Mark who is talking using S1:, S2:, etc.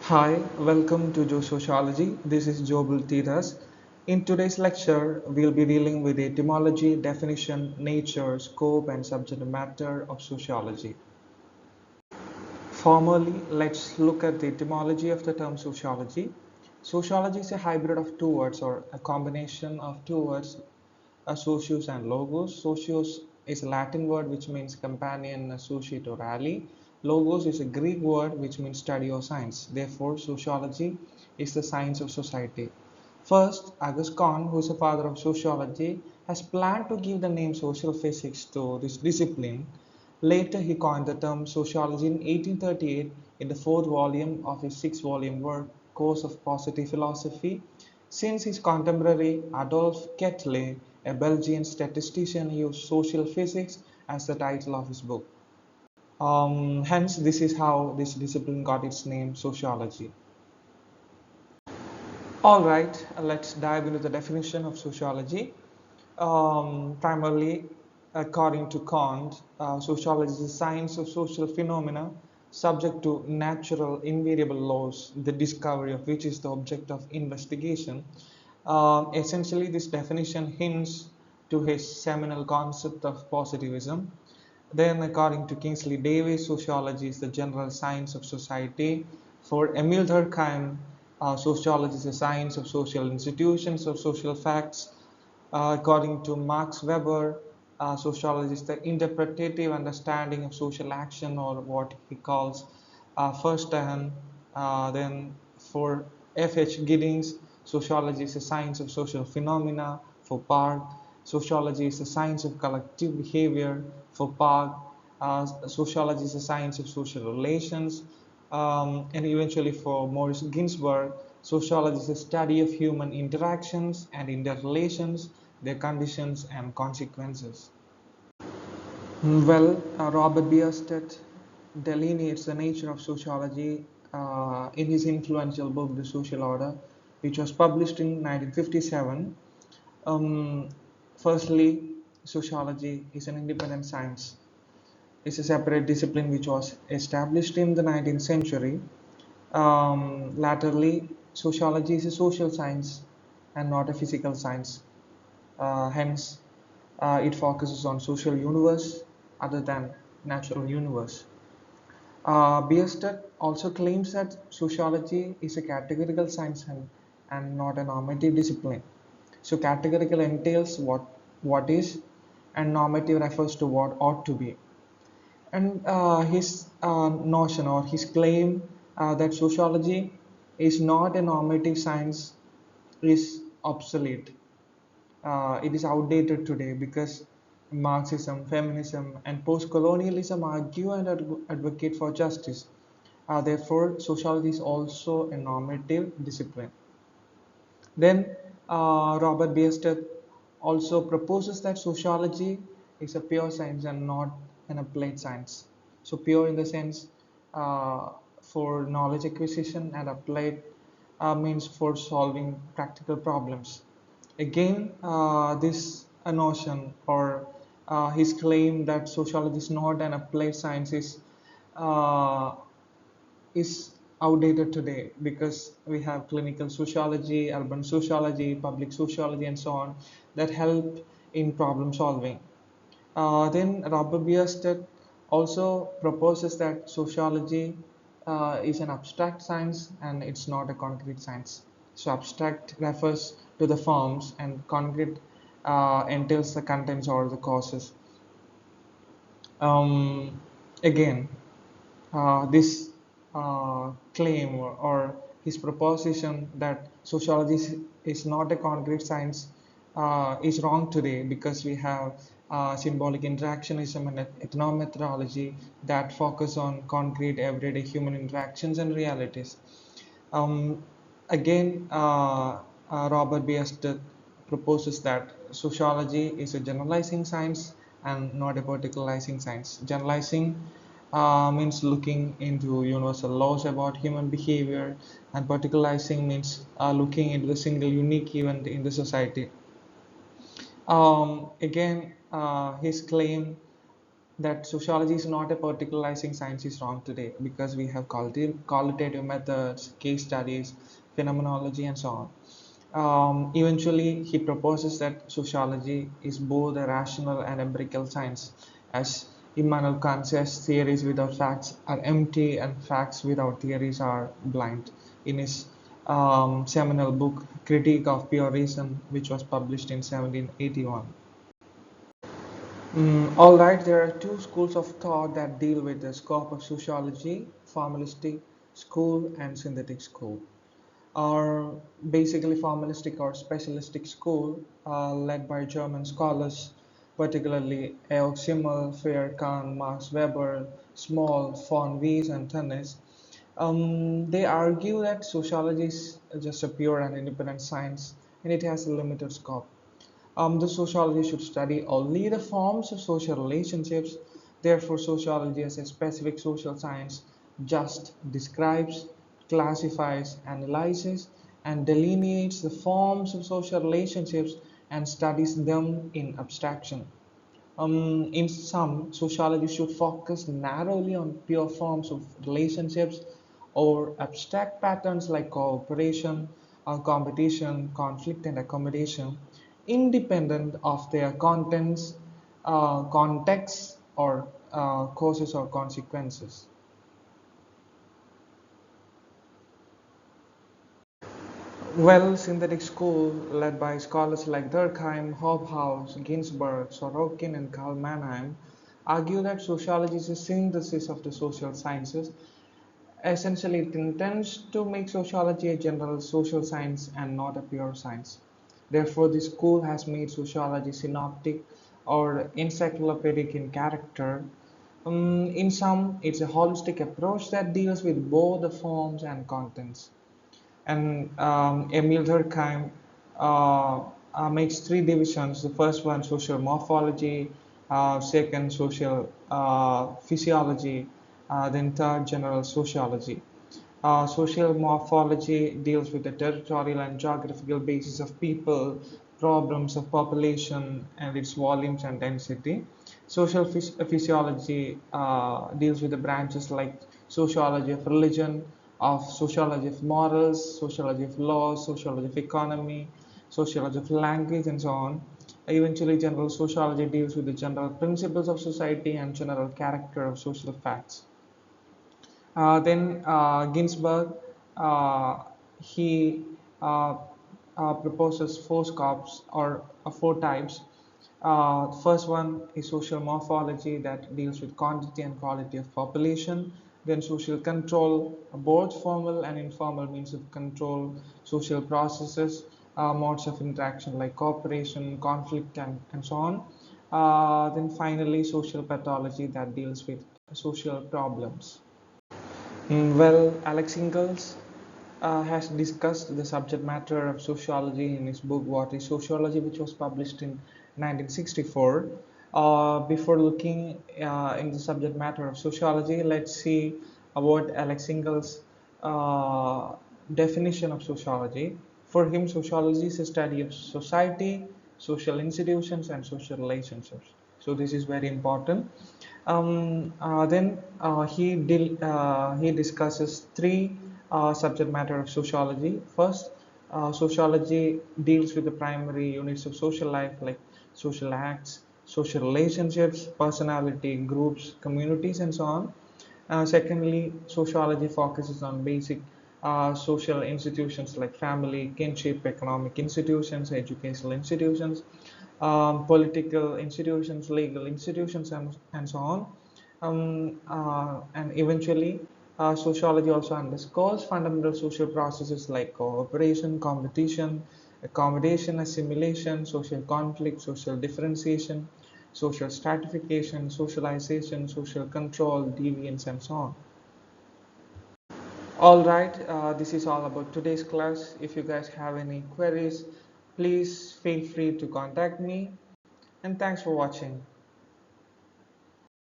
S1: Hi, welcome to JoSociology. This is Jobil T. In today's lecture, we'll be dealing with the etymology, definition, nature, scope, and subject matter of sociology. Formally, let's look at the etymology of the term sociology. Sociology is a hybrid of two words or a combination of two words, socius and logos. Socius is a Latin word which means companion, associate, or ally. Logos is a Greek word which means study or science. Therefore, sociology is the science of society. First, Auguste Comte, who is the father of sociology, has planned to give the name social physics to this discipline. Later, he coined the term sociology in 1838 in the fourth volume of his six-volume work, Course of Positive Philosophy. Since his contemporary Adolphe Quetelet, a Belgian statistician, used social physics as the title of his book. Hence, this is how this discipline got its name, sociology. All right, let's dive into the definition of sociology. Primarily, according to Kant, sociology is the science of social phenomena subject to natural invariable laws, the discovery of which is the object of investigation. Essentially, this definition hints to his seminal concept of positivism. Then, according to Kingsley Davis, sociology is the general science of society. For Emile Durkheim, sociology is the science of social institutions or social facts. According to Max Weber, sociology is the interpretative understanding of social action, or what he calls Verstehen. Then for F.H. Giddings, sociology is the science of social phenomena. For Park, sociology is the science of collective behavior. For Park, sociology is the science of social relations. And eventually for Morris Ginsburg, sociology is the study of human interactions and interrelations, their conditions and consequences. Well, Robert Bierstedt delineates the nature of sociology in his influential book, The Social Order, which was published in 1957. Um, Firstly, sociology is an independent science. It's a separate discipline which was established in the 19th century. Latterly, sociology is a social science and not a physical science. Hence, it focuses on social universe other than natural universe. Bierstedt also claims that sociology is a categorical science and not a normative discipline. So categorical entails what is, and normative refers to what ought to be. And his notion or his claim that sociology is not a normative science is obsolete. It is outdated today because Marxism, feminism, and post colonialism argue and advocate for justice. Therefore, sociology is also a normative discipline. Then, Robert Bierstedt also proposes that sociology is a pure science and not an applied science. So, pure in the sense for knowledge acquisition, and applied means for solving practical problems. Again, this notion or his claim that sociology is not an applied science uh, is outdated today because we have clinical sociology, urban sociology, public sociology, and so on that help in problem solving. Then Robert Bierstedt also proposes that sociology is an abstract science and it's not a concrete science. So abstract refers to the forms, and concrete entails the contents or the causes. Um, Again, this claim or his proposition that sociology is not a concrete science is wrong today because we have symbolic interactionism and ethnomethodology that focus on concrete everyday human interactions and realities. Um, Again, Robert Bierstedt proposes that sociology is a generalizing science and not a particularizing science. Generalizing means looking into universal laws about human behavior, and particularizing means looking into the single unique event in the society. Again, his claim that sociology is not a particularizing science is wrong today, because we have qualitative methods, case studies, phenomenology, and so on. Eventually, he proposes that sociology is both a rational and empirical science, as Immanuel Kant says, theories without facts are empty and facts without theories are blind, in his seminal book Critique of Pure Reason, which was published in 1781. All right, there are two schools of thought that deal with the scope of sociology: formalistic school and synthetic school. Are basically formalistic or specialistic school, led by German scholars, particularly Georg Simmel, Freer Kahn, Max Weber, Small, von Wies, and Tönnies. They argue that sociology is just a pure and independent science, and it has a limited scope. The sociology should study only the forms of social relationships. Therefore, sociology as a specific social science just describes, classifies, analyzes, and delineates the forms of social relationships and studies them in abstraction. In sum, sociology should focus narrowly on pure forms of relationships or abstract patterns like cooperation, competition, conflict, and accommodation, independent of their contents, contexts, or causes or consequences. Well, synthetic school, led by scholars like Durkheim, Hobhouse, Ginsberg, Sorokin, and Karl Mannheim, argue that sociology is a synthesis of the social sciences. Essentially, it intends to make sociology a general social science and not a pure science. Therefore, this school has made sociology synoptic or encyclopedic in character. In sum, it's a holistic approach that deals with both the forms and contents. And Emil Durkheim makes three divisions. The first one, social morphology, second, social physiology, then third, general sociology. Social morphology deals with the territorial and geographical basis of people, problems of population, and its volumes and density. Social physiology deals with the branches like sociology of religion, of sociology of morals, sociology of laws, sociology of economy, sociology of language, and so on. Eventually, general sociology deals with the general principles of society and general character of social facts. Then Ginsberg, uh, he proposes four scopes or four types. First one is social morphology that deals with quantity and quality of population. Then social control, both formal and informal means of control, social processes, modes of interaction like cooperation, conflict, and so on. Then finally, social pathology that deals with social problems. Well, Alex Ingalls has discussed the subject matter of sociology in his book What is Sociology, which was published in 1964. Before looking in the subject matter of sociology, let's see what Alex Ingalls' definition of sociology. For him, sociology is a study of society, social institutions, and social relationships. So this is very important. Then he discusses three subject matter of sociology. First, sociology deals with the primary units of social life like social acts, social relationships, personality, groups, communities, and so on. Secondly, sociology focuses on basic social institutions like family, kinship, economic institutions, educational institutions, political institutions, legal institutions, and so on. And eventually, sociology also underscores fundamental social processes like cooperation, competition, accommodation, assimilation, social conflict, social differentiation, social stratification, socialization, social control, deviance, and so on. All right, this is all about today's class. If you guys have any queries, please feel free to contact me. And thanks for watching.